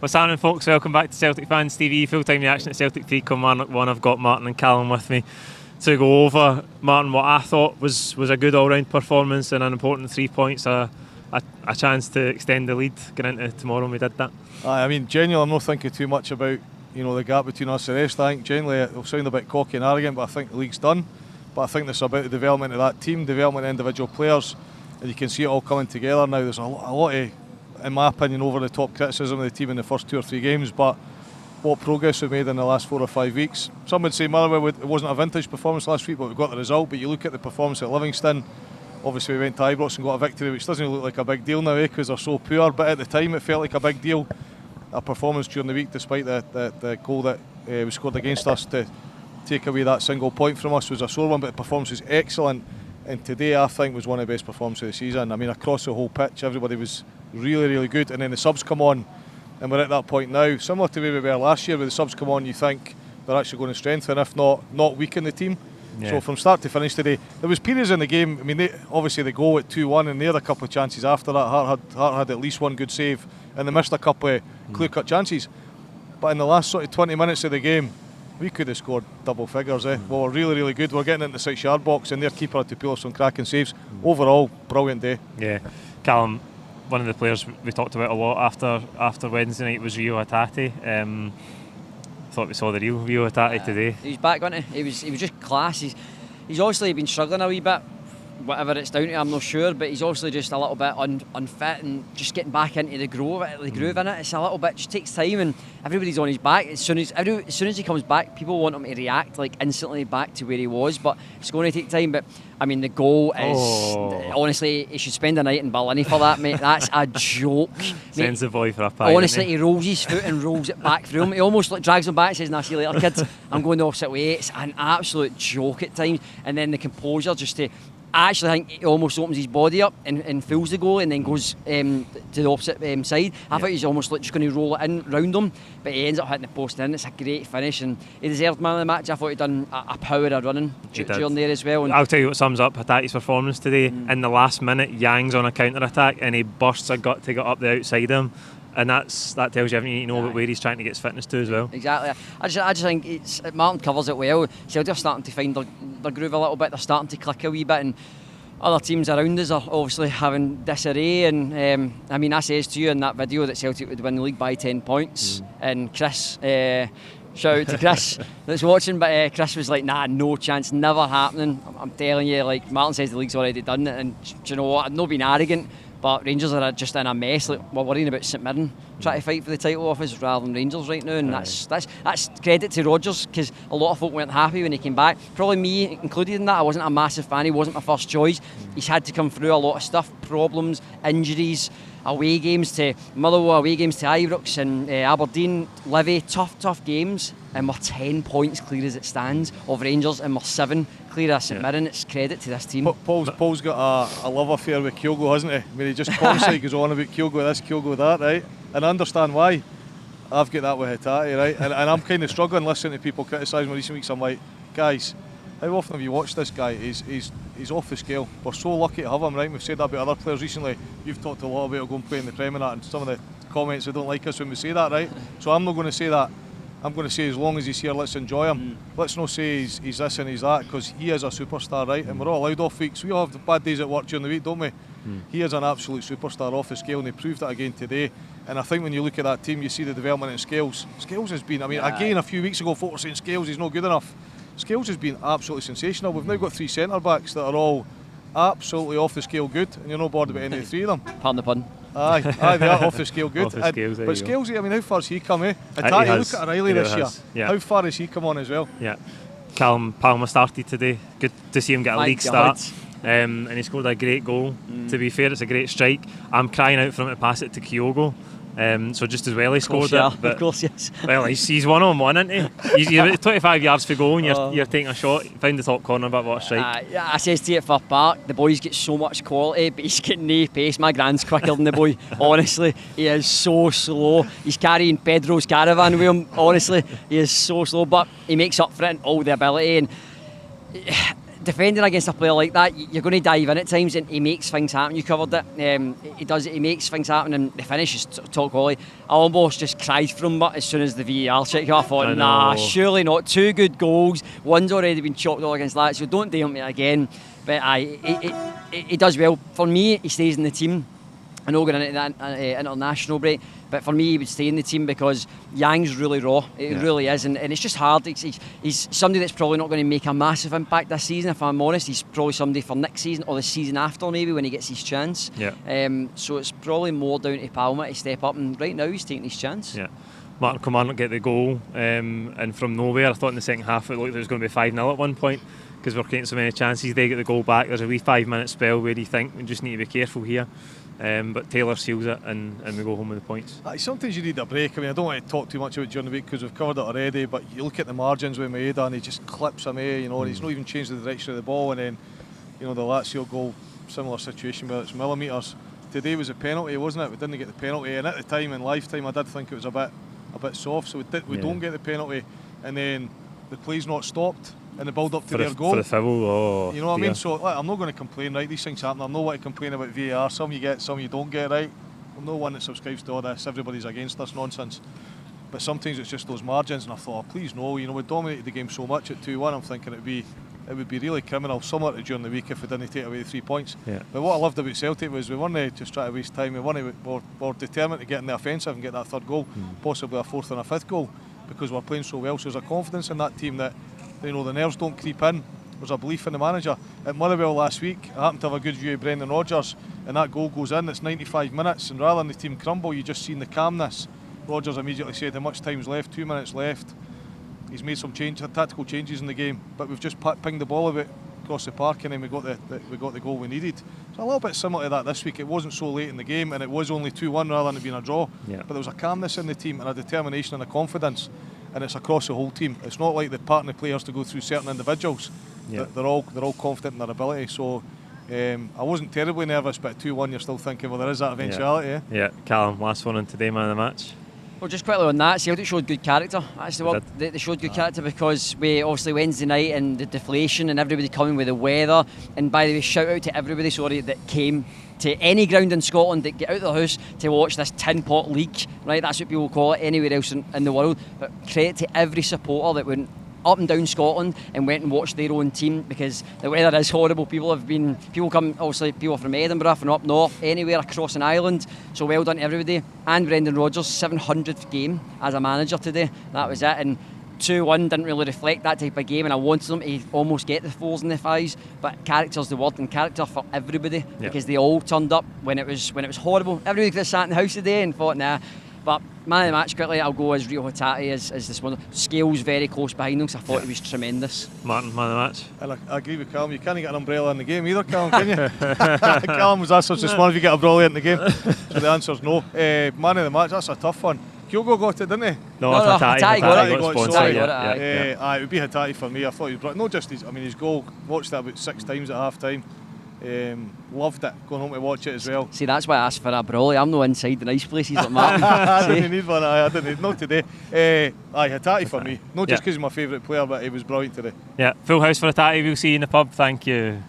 What's happening, folks? Welcome back to Celtic Fans TV, full-time reaction at Celtic 3, Kilmarnock 1. I've got Martin and Callum with me to go over, Martin, what I thought was a good all-round performance and an important 3 points, a chance to extend the lead going into tomorrow, and we did that. I mean, genuinely, I'm not thinking too much about the gap between us and the rest. I think generally it'll sound a bit cocky and arrogant, but I think the league's done. But I think this is about the development of that team, development of individual players, and you can see it all coming together now. There's a lot of, in my opinion, over the top criticism of the team in the first 2 or 3 games, but what progress we've made in the last 4 or 5 weeks. Some would say Motherwell, it wasn't a vintage performance last week, but we got the result. But you look at the performance at Livingston, obviously we went to Ibrox and got a victory, which doesn't look like a big deal now because they're so poor, but at the time it felt like a big deal. Our performance during the week, despite the goal that was scored against us to take away that single point from us, was a sore one, but the performance was excellent. And today I think was one of the best performances of the season. I mean, across the whole pitch everybody was really, really good, and then the subs come on and we're at that point now, similar to where we were last year, where the subs come on, you think they're actually going to strengthen, if not weaken the team. Yeah. So from start to finish today, there was periods in the game, I mean, obviously they go at 2-1 and they had a couple of chances after that. Hart had at least one good save and they missed a couple of clear-cut chances. But in the last sort of 20 minutes of the game, we could have scored double figures. We were really, really good. We're getting into the 6-yard box and their keeper had to pull us some cracking saves. Overall, brilliant day. Yeah, Callum, one of the players we talked about a lot after Wednesday night was Reo Hatate. Thought we saw the real Reo Hatate today. He's back, wasn't he? He was just class. He's obviously been struggling a wee bit. Whatever it's down to, I'm not sure, but he's obviously just a little bit unfit and just getting back into the groove in it. It's a little bit, just takes time, and everybody's on his back. As soon as he comes back, people want him to react like instantly back to where he was, but it's going to take time. But I mean, the goal is honestly, he should spend a night in Berlin for that, mate. That's a joke. Sends the boy for a pie. Honestly, he rolls his foot and rolls it back through him. He almost drags him back and says, "Nah, see you later, kid. I'm going the opposite way." It's an absolute joke at times, and then the composure just to. I actually think he almost opens his body up and fools the goal and then goes to the opposite side. I thought he's almost like just going to roll it in round him, but he ends up hitting the post in. It's a great finish and he deserved man of the match. I thought he'd done a power of running during there as well. And I'll tell you what sums up Hatate's performance today. In the last minute, Yang's on a counter-attack and he bursts a gut to get up the outside of him. And that tells you everything you need to know about where he's trying to get his fitness to as well. Exactly. I just think Martin covers it well. Celtic are starting to find their groove a little bit. They're starting to click a wee bit, and other teams around us are obviously having disarray. And I mean, I says to you in that video that Celtic would win the league by 10 points. And Chris, shout out to Chris that's watching, but Chris was like, "Nah, no chance, never happening." I'm telling you, like Martin says, the league's already done it, and do you know what? I've not been arrogant. But Rangers are just in a mess. Like, we're worrying about St Mirren trying to fight for the title off us rather than Rangers right now, and that's credit to Rodgers, because a lot of folk weren't happy when he came back. Probably me included in that. I wasn't a massive fan. He wasn't my first choice. He's had to come through a lot of stuff, problems, injuries, away games to Motherwell, away games to Ibrox and Aberdeen, Livy, tough games, and we're 10 points clear as it stands of Rangers, and we're 7 clear of St Mirren. It's credit to this team. Paul's got a love affair with Kyogo, hasn't he? I mean, he just constantly goes on about Kyogo this, Kyogo that, right? And I understand why. I've got that with Hatate, right? And I'm kind of struggling listening to people criticise me in recent weeks. I'm like, guys, how often have you watched this guy? He's off the scale. We're so lucky to have him, right? We've said that about other players recently. You've talked a lot about going and play in the Prem and that, and some of the comments, they don't like us when we say that, right? So I'm not going to say that. I'm going to say as long as he's here, let's enjoy him. Let's not say he's this and he's that, because he is a superstar, right? And we're all allowed off weeks. We all have bad days at work during the week, don't we? He is an absolute superstar off the scale, and he proved that again today. And I think when you look at that team, you see the development in Scales. Scales has been, I mean, again, a few weeks ago, folk were saying Scales is not good enough. Scales has been absolutely sensational. We've now got 3 centre-backs that are all absolutely off the scale good, and you're not bored about any of the 3 of them. Pardon the pun. Aye, they are off the scale good. But Scalesy, I mean, how far has he come, eh? Hatate, look at O'Reilly this year. Yeah. How far has he come on as well? Yeah. Callum, Palma started today. Good to see him get a league start. And he scored a great goal. To be fair, it's a great strike. I'm crying out for him to pass it to Kyogo. So just as well he scored it. But, of course, yes. Well, he's 1-on-1, isn't he? You're 25 yards for goal and you're taking a shot. Found the top corner, but what a strike. I says to you at Fir Park, the boy's got so much quality, but he's getting no pace. My grand's quicker than the boy. Honestly, he is so slow. He's carrying Pedro's caravan with him. Honestly, he is so slow, but he makes up for it in all the ability. And defending against a player like that, you're going to dive in at times, and he makes things happen. You covered it. He does it. He makes things happen, and the finish is top quality. I almost just cried for him, but as soon as the VAR check, I thought, nah, surely not. 2 good goals. One's already been chopped off against that, so don't do him again. But he does well. For me, he stays in the team. I know going into that international break, but for me, he would stay in the team because Yang's really raw. It really is, and it's just hard. He's somebody that's probably not going to make a massive impact this season, if I'm honest. He's probably somebody for next season or the season after, maybe, when he gets his chance. So it's probably more down to Palma to step up, and right now he's taking his chance. Martin Kilmarnock get the goal, and from nowhere, I thought in the second half it looked like it was going to be 5-0 at one point, because we're getting so many chances. They get the goal back. There's a wee 5-minute spell where you think we just need to be careful here. But Taylor seals it, and we go home with the points. Sometimes you need a break. I mean, I don't want to talk too much about during the week because we've covered it already, but you look at the margins with Maeda and he just clips him, and he's not even changed the direction of the ball, and then the Lazio goal, similar situation where it's millimetres. Today was a penalty, wasn't it? We didn't get the penalty, and at the time, in lifetime, I did think it was a bit soft, so we don't get the penalty, and then the play's not stopped in the build up to their goal. For the foul, you know what I mean? So I'm not going to complain, right? These things happen. I'm not going to complain about VAR. Some you get, some you don't get, right? I'm no one that subscribes to all this. Everybody's against this nonsense. But sometimes it's just those margins, and I thought, please no. We dominated the game so much at 2-1. I'm thinking it would be really criminal, similar to during the week, if we didn't take away the 3 points. But what I loved about Celtic was we weren't just trying to waste time. We were determined to get in the offensive and get that third goal, possibly a fourth and a fifth goal, because we're playing so well. So there's a confidence in that team that the nerves don't creep in. There's a belief in the manager. At Motherwell last week, I happened to have a good view of Brendan Rodgers, and that goal goes in. It's 95 minutes, and rather than the team crumble, you just seen the calmness. Rodgers immediately said how much time's left, 2 minutes left. He's made some tactical changes in the game, but we've just pinged the ball a bit across the park, and then we got the goal we needed. So a little bit similar to that this week. It wasn't so late in the game, and it was only 2-1 rather than it being a draw. But there was a calmness in the team and a determination and a confidence, and it's across the whole team. It's not like the partner players to go through certain individuals. They're all confident in their ability. So I wasn't terribly nervous, but at 2-1 you're still thinking, well, there is that eventuality. Callum, last one on today, man of the match. Well, just quickly on that, Celtic showed good character. That's the word. They showed good character because we obviously Wednesday night and the deflation and everybody coming with the weather. And by the way, shout out to everybody, that came to any ground in Scotland, that get out of the house to watch this tin pot league. Right, that's what people call it anywhere else in the world. But credit to every supporter that went up and down Scotland and went and watched their own team, because the weather is horrible. People come, obviously people from Edinburgh, from up north, anywhere across an island. So well done to everybody. And Brendan Rodgers' 700th game as a manager today. That was it. And 2-1 didn't really reflect that type of game, and I wanted them to almost get the 4s and the 5s. But character's the word, and character for everybody, because they all turned up when it was horrible. Everybody could have sat in the house today and thought, nah. But man of the match, quickly, I'll go as Reo Hatate as this one. Scales very close behind him, because I thought he was tremendous. Martin, man of the match. And I agree with Callum. You can't get an umbrella in the game either, Callum, can you? Callum was asked us this morning if you get a brawley in the game. So the answer's no. Man of the match, that's a tough one. Kyogo got it, didn't he? No, Hatate got it. It would be Hatate for me. I thought he was brilliant. Not just his goal. Watched that about 6 times at half time. Loved it, going home to watch it as well. See, that's why I asked for a brawley. I'm not inside the nice places like Martin. I didn't need one. I didn't. Not today. Hatate for me. Not just because he's my favourite player, but he was brilliant today. Full house for Hatate. We'll see you in the pub. Thank you.